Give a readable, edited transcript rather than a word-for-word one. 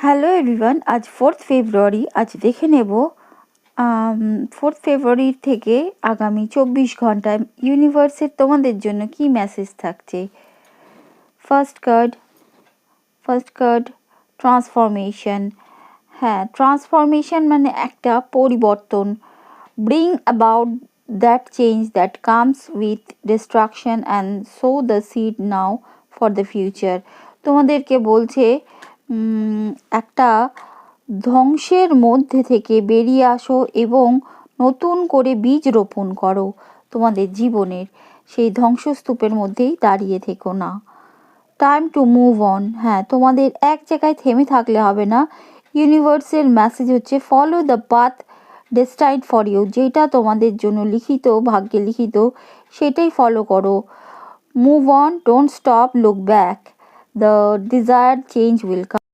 Hello everyone, আজ 4th ফেব্রুয়ারি। আজ দেখে নেব 4th ফেব্রুয়ারি থেকে আগামী 24 ঘন্টায় ইউনিভার্সের তোমাদের জন্য কি মেসেজ থাকছে। First card transformation. হ্যাঁ, ট্রান্সফরমেশন মানে একটা পরিবর্তন। Bring about that change that comes with destruction and so the seed now for the future. তোমাদেরকে বলছে একটা ধ্বংসের মধ্যে থেকে বেরিয়ে আসো এবং নতুন করে বীজ রোপণ করো তোমাদের জীবনের। সেই ধ্বংসস্তূপের মধ্যেই দাঁড়িয়ে থেকো না। Time to move on. হ্যাঁ, তোমাদের এক জায়গায় থেমে থাকলে হবে না। ইউনিভার্সের মেসেজ হচ্ছে follow the path destined for you. যেটা তোমাদের জন্য লিখিত, ভাগ্যে লিখিত, সেটাই ফলো করো। Move on, don't stop, look back, the desired change will come.